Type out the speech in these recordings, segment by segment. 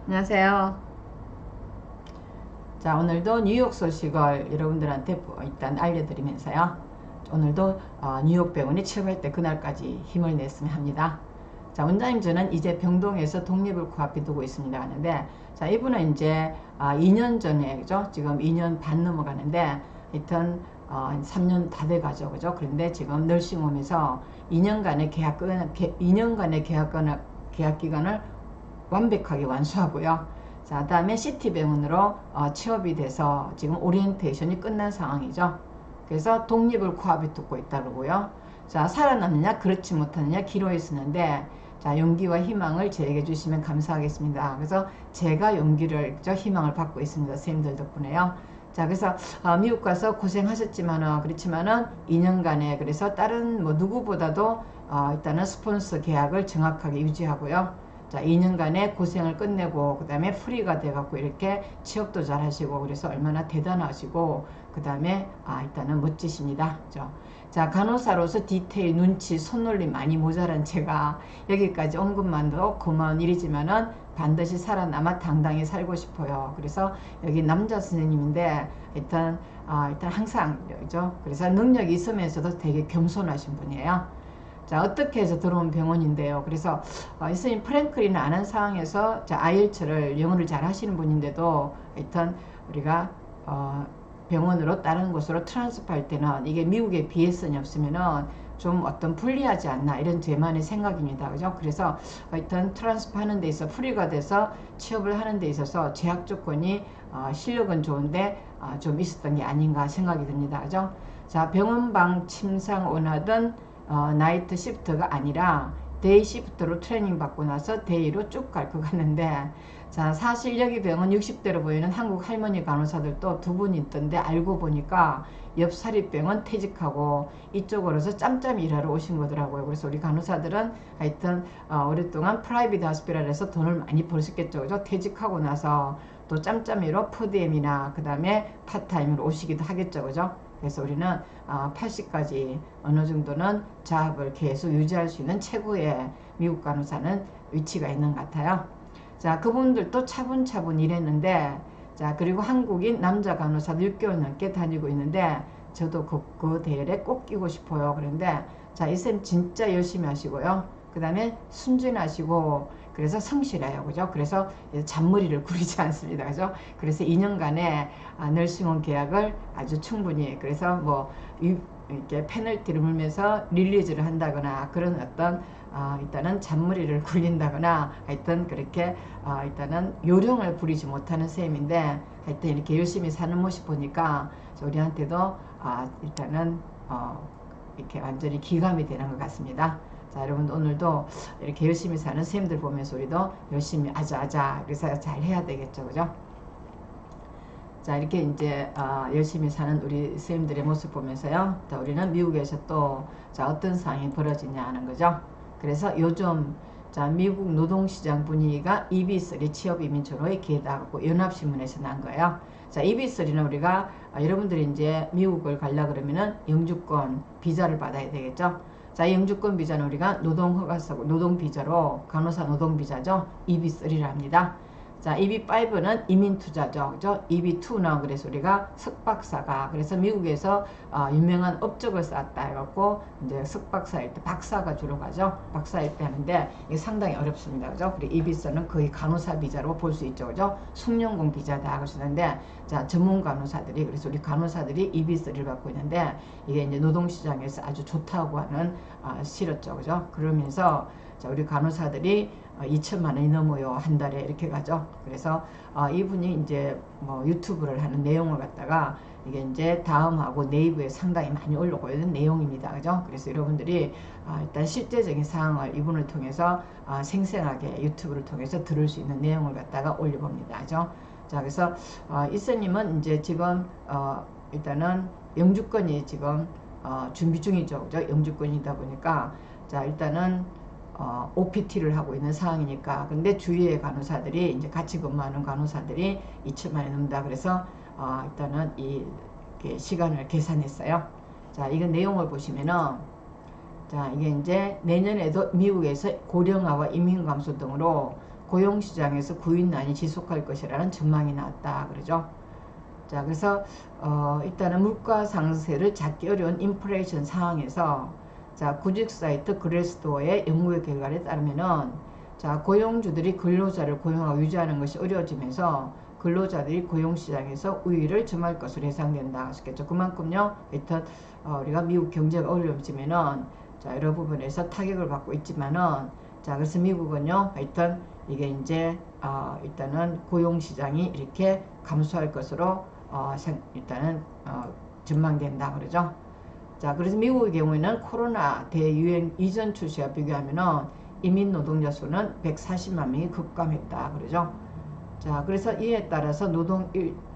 안녕하세요. 자, 오늘도 뉴욕 소식을 여러분들한테 일단 알려드리면서요. 오늘도 뉴욕 병원에 취업할 때 그날까지 힘을 냈으면 합니다. 자, 원장님 저는 이제 병동에서 독립을 코앞에 두고 있습니다 하는데, 자, 이분은 이제 2년 전에, 그죠? 지금 2년 반 넘어가는데, 하여튼 3년 다 돼가죠, 그죠? 그런데 지금 널싱홈에서 2년간의 계약 기간을 완벽하게 완수하고요. 자, 다음에 시티병원으로 취업이 돼서 지금 오리엔테이션이 끝난 상황이죠. 그래서 독립을 코앞에 두고 있다고요. 자, 살아남느냐 그렇지 못하느냐 기로에 쓰는데, 자, 용기와 희망을 제게 주시면 감사하겠습니다. 그래서 제가 용기를 희망을 받고 있습니다. 선생님들 덕분에요. 자, 그래서 미국 가서 고생하셨지만은 그렇지만은 2년간에 그래서 다른 뭐 누구보다도 일단은 스폰서 계약을 정확하게 유지하고요. 자, 2년간의 고생을 끝내고 그 다음에 프리가 돼갖고 이렇게 취업도 잘 하시고 그래서 얼마나 대단하시고 그 다음에 일단은 멋지십니다. 그죠? 자, 간호사로서 디테일, 눈치, 손놀림 많이 모자란 제가 여기까지 온 것만도 고마운 일이지만은 반드시 살아남아 당당히 살고 싶어요. 그래서 여기 남자 선생님인데 일단 항상 그죠? 그래서 능력이 있으면서도 되게 겸손하신 분이에요. 자, 어떻게 해서 들어온 병원인데요. 그래서 이스님 프랭클린은 아는 상황에서 IELTS를 영어를 잘 하시는 분인데도 하여튼 우리가 병원으로 다른 곳으로 트랜스퍼 할 때는 이게 미국의 BSN이 없으면은 좀 어떤 불리하지 않나 이런 제만의 생각입니다. 그죠? 그래서 하여튼 트랜스퍼 하는 데 있어 프리가 돼서 취업을 하는 데 있어서 제약 조건이 실력은 좋은데 좀 있었던 게 아닌가 생각이 듭니다. 그죠? 자, 병원방 침상 원하던 나이트 시프트가 아니라 데이 시프트로 트레이닝 받고 나서 데이로 쭉 갈 것 같는데, 자, 사실 여기 병원 60대로 보이는 한국 할머니 간호사들도 두 분 있던데 알고 보니까 옆 사립병원 퇴직하고 이쪽으로서 짬짬이 일하러 오신 거더라고요. 그래서 우리 간호사들은 하여튼 오랫동안 프라이빗 하스피탈에서 돈을 많이 벌었겠죠. 그죠? 퇴직하고 나서 또 짬짬이로 퍼디엠이나 그 다음에 파타임으로 오시기도 하겠죠. 그죠? 그래서 우리는 80까지 어느 정도는 자업을 계속 유지할 수 있는 최고의 미국 간호사는 위치가 있는 것 같아요. 자, 그분들도 차분차분 일했는데, 자, 그리고 한국인 남자 간호사도 6개월 넘게 다니고 있는데, 저도 그 대열에 꼭 끼고 싶어요. 그런데, 자, 이쌤 진짜 열심히 하시고요. 그 다음에 순진하시고, 그래서 성실해요. 그죠? 그래서 잔머리를 구리지 않습니다. 그죠? 그래서 2년간의 널싱홈 계약을 아주 충분히, 그래서 뭐, 이렇게 페널티를 물면서 릴리즈를 한다거나 그런 어떤 일단은 잔머리를 굴린다거나 하여튼 그렇게 일단은 요령을 부리지 못하는 셈인데, 하여튼 이렇게 열심히 사는 모습 보니까 우리한테도 일단은 이렇게 완전히 기감이 되는 것 같습니다. 자, 여러분 오늘도 이렇게 열심히 사는 선생님들 보면서 우리도 열심히 아자아자 그래서 잘 해야 되겠죠. 그죠? 자, 이렇게 이제 열심히 사는 우리 선생님들의 모습 보면서요. 자, 우리는 미국에서 또 어떤 상황이 벌어지냐 하는 거죠. 그래서 요즘 미국 노동시장 분위기가 EB3 취업이민초로의 기회다고 연합신문에서 난 거예요. 자, EB3는 우리가 여러분들이 이제 미국을 가려 그러면은 영주권 비자를 받아야 되겠죠. 자, 영주권 비자는 우리가 노동허가서 노동비자로 간호사 노동비자죠. EB3를 합니다. 자, EB5는 이민투자죠. 그죠? EB2는 그래서 우리가 석박사가, 그래서 미국에서 유명한 업적을 쌓았다 해갖고, 이제 석박사일 때 박사가 주로 가죠. 박사일 때 하는데, 이게 상당히 어렵습니다. 그죠? 그리고 EB3는 거의 간호사 비자로 볼 수 있죠. 그죠? 숙련공 비자다. 그러시는데, 자, 전문 간호사들이, 그래서 우리 간호사들이 EB3를 받고 있는데, 이게 이제 노동시장에서 아주 좋다고 하는, 실었죠. 그죠? 그러면서, 자, 우리 간호사들이 2천만 원이 넘어요. 한 달에 이렇게 가죠. 그래서 이분이 이제 뭐 유튜브를 하는 내용을 갖다가 이게 이제 다음하고 네이버에 상당히 많이 올라오고 있는 내용입니다. 그죠? 그래서 여러분들이 일단 실제적인 상황을 이분을 통해서 생생하게 유튜브를 통해서 들을 수 있는 내용을 갖다가 올려봅니다. 그죠? 자, 그래서 이스님은 이제 지금 일단은 영주권이 지금 준비 중이죠. 그죠? 영주권이다 보니까 자, 일단은 OPT를 하고 있는 상황이니까. 근데 주위의 간호사들이 이제 같이 근무하는 간호사들이 2천만 원이 넘는다. 그래서 일단은 이 시간을 계산했어요. 자, 이건 내용을 보시면은, 자, 이게 이제 내년에도 미국에서 고령화와 인민 감소 등으로 고용시장에서 구인난이 지속할 것이라는 전망이 나왔다 그러죠. 자, 그래서 일단은 물가 상승세를 잡기 어려운 인플레이션 상황에서 자, 구직 사이트 그레스도어의 연구 결과에 따르면은 자, 고용주들이 근로자를 고용하고 유지하는 것이 어려워지면서 근로자들이 고용시장에서 우위를 점할 것으로 예상된다 하셨겠죠. 그만큼요, 일단 우리가 미국 경제가 어려워지면은 자, 여러 부분에서 타격을 받고 있지만은 자, 그래서 미국은요, 일단 이게 이제 일단은 고용시장이 이렇게 감소할 것으로 일단은 전망된다 그러죠. 자, 그래서 미국의 경우에는 코로나 대유행 이전 추세와 비교하면은 이민 노동자 수는 140만 명이 급감했다 그러죠. 자, 그래서 이에 따라서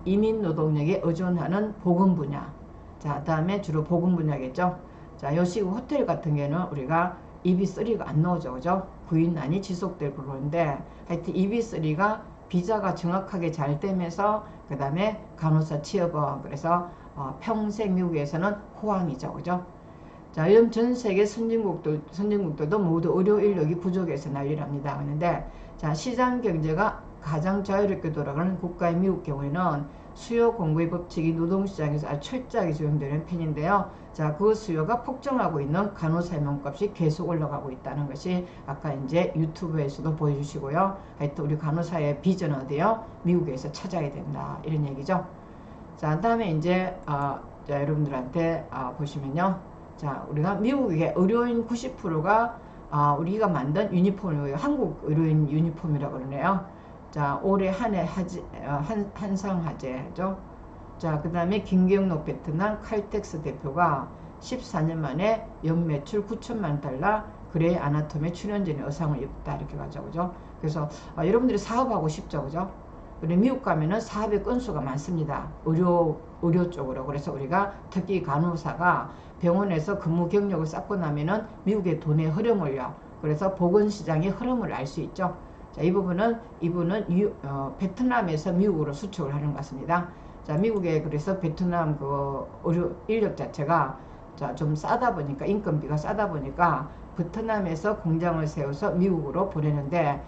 이민 노동력에 의존하는 보건 분야, 자, 다음에 주로 보건 분야겠죠. 자, 요시고 호텔 같은 경우는 우리가 EB3가 안 나오죠, 그죠? 구인난이 지속될 부분인데, 하여튼 EB3가 비자가 정확하게 잘 되면서 그 다음에 간호사 취업원, 그래서 평생 미국에서는 호황이죠, 그죠? 자, 요즘 전 세계 선진국들도 모두 의료 인력이 부족해서 난리랍니다. 그런데 자, 시장 경제가 가장 자유롭게 돌아가는 국가의 미국 경우에는 수요 공급의 법칙이 노동시장에서 아주 철저하게 적용되는 편인데요. 자, 그 수요가 폭증하고 있는 간호사의 몸값이 계속 올라가고 있다는 것이 아까 이제 유튜브에서도 보여주시고요. 하여튼 우리 간호사의 비전 어디요? 미국에서 찾아야 된다. 이런 얘기죠. 자, 다음에 이제 자, 여러분들한테 보시면요. 자, 우리가 미국의 의료인 90%가 우리가 만든 유니폼이고요. 한국 의료인 유니폼이라고 그러네요. 자, 올해 한해 한상화재죠. 자, 그 다음에 김경록 베트남 칼텍스 대표가 14년 만에 연매출 9천만 달러 그레이 아나토미 출연진의 의상을 입었다 이렇게 가죠, 그죠? 그래서 여러분들이 사업하고 싶죠, 그죠? 우리 미국 가면은 사업의 건수가 많습니다. 의료 쪽으로. 그래서 우리가 특히 간호사가 병원에서 근무 경력을 쌓고 나면은 미국의 돈의 흐름을요. 그래서 보건시장의 흐름을 알 수 있죠. 자, 이분은 베트남에서 미국으로 수출을 하는 것 같습니다. 자, 미국에 그래서 베트남 그 의료 인력 자체가 자, 좀 싸다 보니까 인건비가 싸다 보니까 베트남에서 공장을 세워서 미국으로 보내는데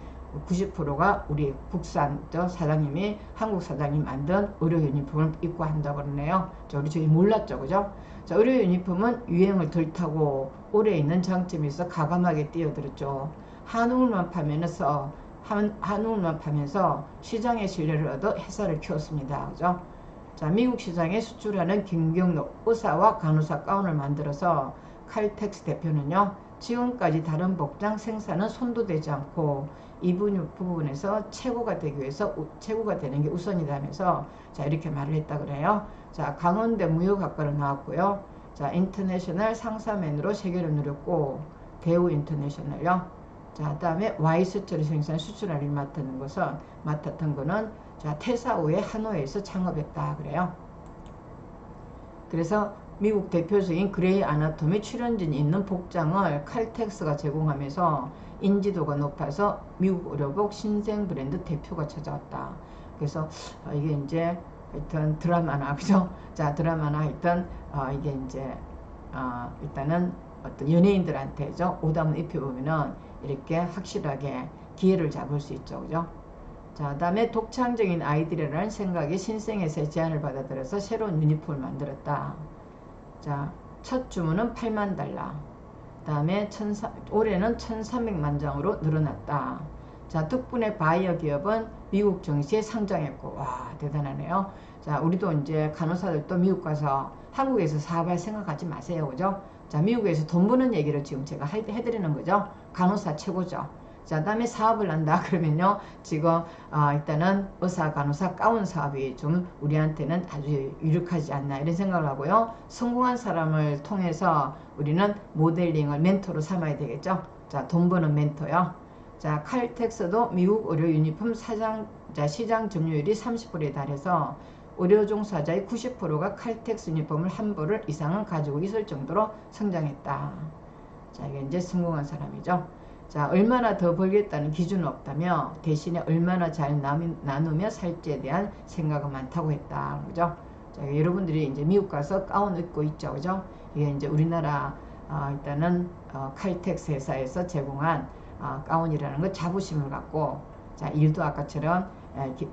90%가 우리 국산 사장님이 한국 사장님 만든 의료 유니폼을 입고 한다고 그러네요. 자, 우리 저희 몰랐죠, 그죠? 자, 의료 유니폼은 유행을 덜 타고 오래 있는 장점이 있어 가감하게 뛰어들었죠. 한우물만 파면서 시장의 신뢰를 얻어 회사를 키웠습니다. 그죠? 자, 미국 시장에 수출하는 김경록 의사와 간호사 가운을 만들어서 칼텍스 대표는요, 지금까지 다른 복장 생산은 손도 대지 않고 이 부분에서 최고가 되기 위해서 최고가 되는 게 우선이라면서 자, 이렇게 말을 했다 그래요. 자, 강원대 무역학과를 나왔고요. 자, 인터내셔널 상사맨으로 세계를 누렸고 대우 인터내셔널요. 자, 다음에 와이스처리 생산 수출을 맡았던 거는 자, 퇴사 후에 하노이에서 창업했다 그래요. 그래서 미국 대표적인 그레이 아나토미 출연진이 있는 복장을 칼텍스가 제공하면서 인지도가 높아서 미국 의료복 신생 브랜드 대표가 찾아왔다. 그래서 이게 이제 하여튼 드라마나 그죠? 자, 드라마나 하여튼 이게 이제 일단은 어떤 연예인들한테죠, 오담을 입혀보면은 이렇게 확실하게 기회를 잡을 수 있죠, 그죠? 자, 다음에 독창적인 아이디어라는 생각이 신생에서의 제안을 받아들여서 새로운 유니폼을 만들었다. 자, 첫 주문은 8만 달러. 다음에 올해는 1,300만 장으로 늘어났다. 자, 덕분에 바이어 기업은 미국 증시에 상장했고, 와, 대단하네요. 자, 우리도 이제 간호사들도 미국 가서 한국에서 사업할 생각하지 마세요, 그죠? 자, 미국에서 돈 버는 얘기를 지금 제가 해드리는 거죠. 간호사 최고죠. 자, 다음에 사업을 한다 그러면요, 지금 일단은 의사 간호사 가운 사업이 좀 우리한테는 아주 유력하지 않나 이런 생각을 하고요. 성공한 사람을 통해서 우리는 모델링을 멘토로 삼아야 되겠죠. 자, 돈 버는 멘토요. 자, 칼텍스도 미국 의료 유니폼 시장 점유율이 30%에 달해서 의료 종사자의 90%가 칼텍스 유니폼을 한 벌 이상은 가지고 있을 정도로 성장했다. 자, 이게 이제 성공한 사람이죠. 자, 얼마나 더 벌겠다는 기준은 없다며 대신에 얼마나 잘 나누며 살지에 대한 생각은 많다고 했다. 그죠? 자, 여러분들이 이제 미국 가서 가운 입고 있죠. 그죠? 이게 이제 우리나라 일단은 칼텍스 회사에서 제공한 가운이라는 거 자부심을 갖고 자, 일도 아까처럼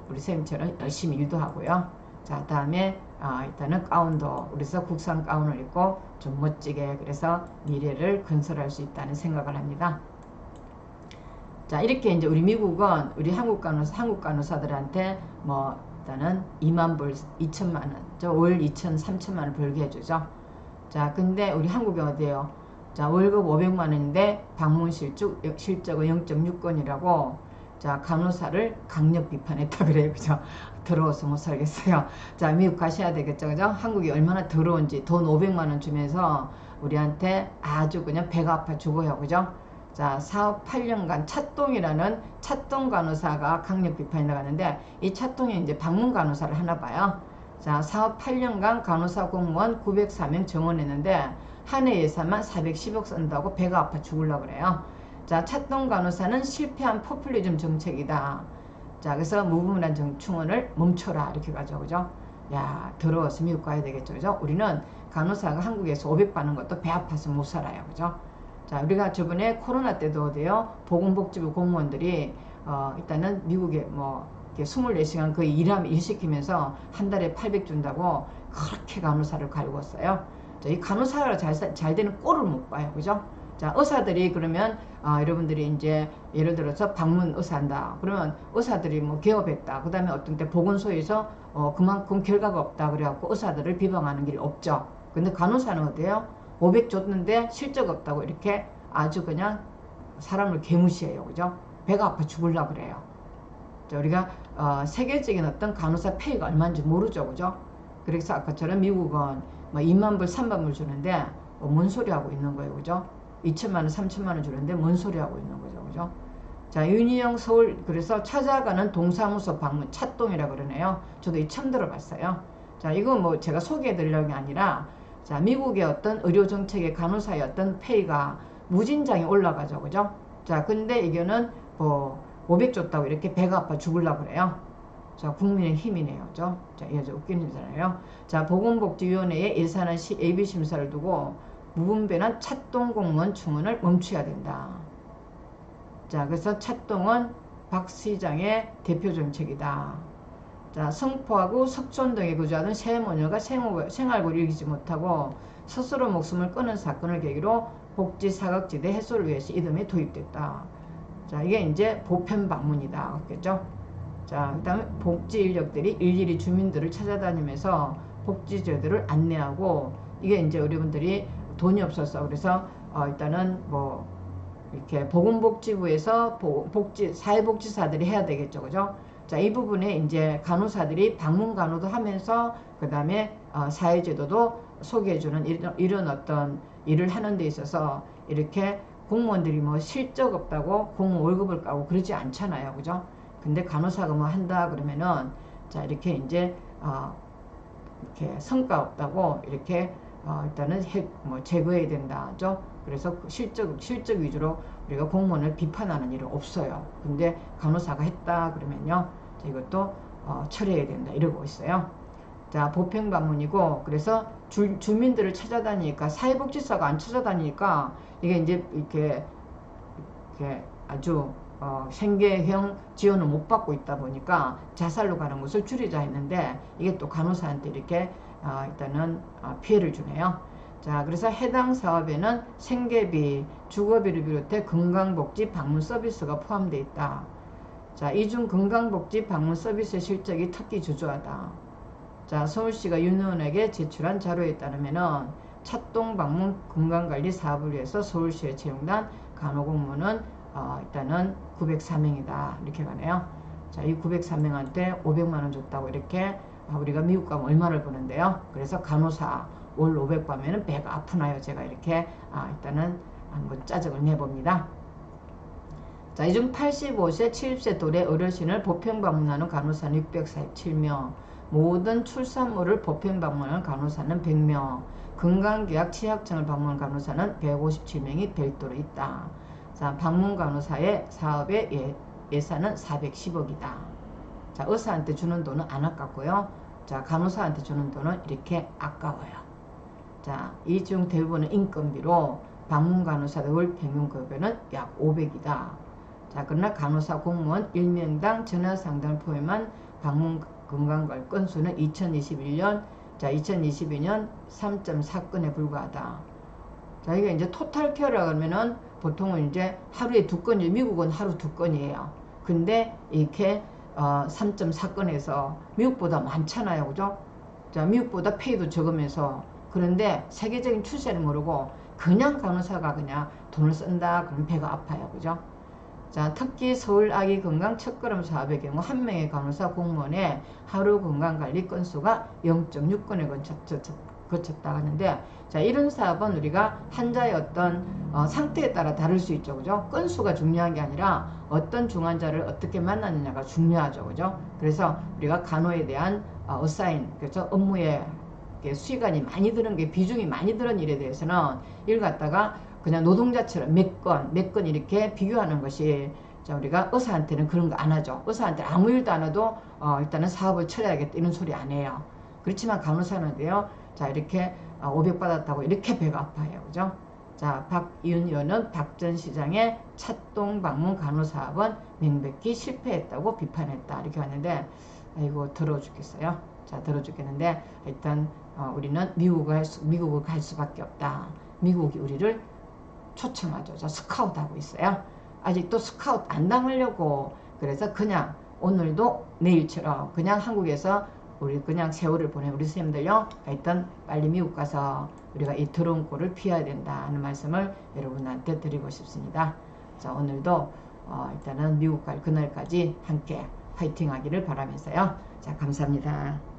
우리 선생님처럼 열심히 일도 하고요. 자, 다음에 일단은 가운도 그래서 국산 가운을 입고 좀 멋지게 그래서 미래를 건설할 수 있다는 생각을 합니다. 자, 이렇게 이제 우리 미국은 우리 한국 간호사들한테 뭐 일단은 2만 불, 2천만 원, 월 2천, 3천만 원 벌게 해주죠. 자, 근데 우리 한국이 어디에요? 자, 월급 500만 원인데 방문 실적은 0.6건이라고 자, 간호사를 강력 비판했다 그래요. 그죠? 더러워서 못 살겠어요. 자, 미국 가셔야 되겠죠. 그죠? 한국이 얼마나 더러운지 돈 500만 원 주면서 우리한테 아주 그냥 배가 아파 죽어요. 그죠? 자, 사업 8년간 찻동이라는 찻동 간호사가 강력 비판이 나가는데 이 찻동이 이제 방문 간호사를 하나 봐요. 자, 사업 8년간 간호사 공무원 904명 정원했는데 한 해 예산만 410억 쓴다고 배가 아파 죽으려고 그래요. 자, 찻동 간호사는 실패한 포퓰리즘 정책이다. 자, 그래서 무분별한 충원을 멈춰라 이렇게 가죠. 그죠? 야, 더러워서 미국 가야 되겠죠. 그죠? 우리는 간호사가 한국에서 500 받는 것도 배 아파서 못 살아요. 그죠? 자, 우리가 저번에 코로나 때도 어때요? 보건복지부 공무원들이 일단은 미국에 뭐 24시간 거의 일 시키면서 한 달에 800 준다고 그렇게 간호사를 갈궜어요. 자, 이 간호사가 잘 되는 꼴을 못 봐요. 그죠? 자, 의사들이 그러면 여러분들이 이제 예를 들어서 방문 의사 한다. 그러면 의사들이 뭐 개업했다. 그 다음에 어떤 때 보건소에서 그만큼 결과가 없다. 그래갖고 의사들을 비방하는 길 없죠. 근데 간호사는 어때요? 500 줬는데 실적 없다고 이렇게 아주 그냥 사람을 개무시해요. 그죠? 배가 아파 죽으려고 그래요. 자, 우리가 세계적인 어떤 간호사 페이가 얼마인지 모르죠. 그죠? 그래서 아까처럼 미국은 뭐 2만 불, 3만 불 주는데 뭔 소리 하고 있는 거예요. 그죠? 2천만 원, 3천만 원 주는데 뭔 소리 하고 있는 거죠. 그죠? 자, 윤희영 서울 그래서 찾아가는 동사무소 방문 찻동이라 그러네요. 저도 이 처음 들어봤어요. 자, 이거 뭐 제가 소개해 드리려는 게 아니라 자, 미국의 어떤 의료 정책의 간호사의 어떤 페이가 무진장이 올라가죠. 그죠? 자, 근데 이거는 뭐 500 줬다고 이렇게 배가 아파 죽으려고 그래요. 자, 국민의 힘이네요. 그죠? 자, 이게 좀 웃기는 일이잖아요. 자, 보건복지위원회에 예산안 예비심사를 두고 무분별한 찻동 공무원 충원을 멈춰야 된다. 자, 그래서 찻동은 박 시장의 대표 정책이다. 자, 성포하고 석촌 등에 거주하던 세모녀가 생활고를 이기지 못하고 스스로 목숨을 끊은 사건을 계기로 복지 사각지대 해소를 위해서 이듬해 도입됐다. 자, 이게 이제 보편 방문이다. 그렇겠죠? 자, 그 다음에 복지 인력들이 일일이 주민들을 찾아다니면서 복지제도를 안내하고 이게 이제 여러분들이 돈이 없었어. 그래서 일단은 뭐 이렇게 보건복지부에서 사회복지사들이 해야 되겠죠. 그죠? 자, 이 부분에 이제 간호사들이 방문 간호도 하면서 그 다음에 사회제도도 소개해주는 이런 어떤 일을 하는 데 있어서 이렇게 공무원들이 뭐 실적 없다고 공무원 월급을 까고 그러지 않잖아요. 그죠? 근데 간호사가 뭐 한다 그러면은 자, 이렇게 이제 이렇게 성과 없다고 이렇게 일단은 뭐 제거해야 된다죠. 그래서 실적 위주로 우리가 공무원을 비판하는 일은 없어요. 근데 간호사가 했다 그러면요, 자, 이것도 처리해야 된다 이러고 있어요. 자, 보편 방문이고 그래서 주민들을 찾아다니니까 사회복지사가 안 찾아다니니까 이게 이제 이렇게 아주 생계형 지원을 못 받고 있다 보니까 자살로 가는 것을 줄이자 했는데 이게 또 간호사한테 이렇게 일단은 피해를 주네요. 자, 그래서 해당 사업에는 생계비, 주거비를 비롯해 건강복지 방문 서비스가 포함되어 있다. 자, 이중 건강복지 방문 서비스의 실적이 특히 주저하다. 자, 서울시가 윤 의원에게 제출한 자료에 따르면은 찻동 방문 건강관리 사업을 위해서 서울시에 채용된 간호공무원은 일단은 904명이다 이렇게 가네요. 자, 이 904명한테 500만원 줬다고 이렇게 우리가 미국 가면 얼마를 버는데요. 그래서 간호사 월 500 받으면 배가 아프나요? 제가 이렇게 일단은 한번 짜증을 내봅니다. 자, 이중 85세 70세 도래 어르신을 보편 방문하는 간호사는 647명, 모든 출산물을 보편 방문하는 간호사는 100명, 건강계약 취약증을 방문하는 간호사는 157명이 별도로 있다. 자, 방문 간호사의 사업의 예산은 410억이다. 자, 의사한테 주는 돈은 안 아깝고요. 자, 간호사한테 주는 돈은 이렇게 아까워요. 자, 이 중 대부분은 인건비로 방문 간호사들 월 평균 급여는 약 500이다. 자, 그러나 간호사 공무원 1명당 전화 상담을 포함한 방문 건강관리 건수는 2021년, 자, 2022년 3.4건에 불과하다. 자, 이게 이제 토탈 케어라 그러면은 보통은 이제 하루에 2건이, 미국은 하루 2건이에요. 근데 이렇게 3.4건에서 미국보다 많잖아요. 그죠? 자, 미국보다 페이도 적으면서, 그런데 세계적인 추세는 모르고 그냥 간호사가 그냥 돈을 쓴다 그러면 배가 아파요. 그죠? 자, 특히 서울 아기 건강 첫걸음 사업의 경우 한 명의 간호사 공무원의 하루 건강관리 건수가 0.6건에 거쳤다 하는데, 자, 이런 사업은 우리가 환자의 어떤 상태에 따라 다를 수 있죠. 그죠? 건수가 중요한 게 아니라 어떤 중환자를 어떻게 만나느냐가 중요하죠. 그죠? 그래서 우리가 간호에 대한 어사인, 그래서 업무에 수익이 많이 드는 게, 비중이 많이 드는 일에 대해서는 이걸 갖다가 그냥 노동자처럼 몇 건 이렇게 비교하는 것이, 자, 우리가 의사한테는 그런 거 안 하죠. 의사한테 아무 일도 안 해도 일단은 사업을 처리하겠다 이런 소리 안 해요. 그렇지만 간호사는데요, 자, 이렇게 500 받았다고 이렇게 배가 아파요. 그죠? 자, 박이은 의원은 박 전 시장의 찻동 방문 간호사업은 명백히 실패했다고 비판했다. 이렇게 하는데, 아이고, 더러워 죽겠어요. 자, 더러워 죽겠는데, 일단 우리는 미국을 갈 수밖에 없다. 미국이 우리를 초청하죠. 저 스카우트 하고 있어요. 아직도 스카우트 안 당하려고. 그래서 그냥 오늘도 내일처럼 그냥 한국에서 우리 그냥 세월을 보낸 우리 선생님들요, 일단 빨리 미국 가서 우리가 이 더러운 꼴을 피해야 된다 하는 말씀을 여러분한테 드리고 싶습니다. 자, 오늘도 일단은 미국 갈 그날까지 함께 파이팅 하기를 바라면서요. 자, 감사합니다.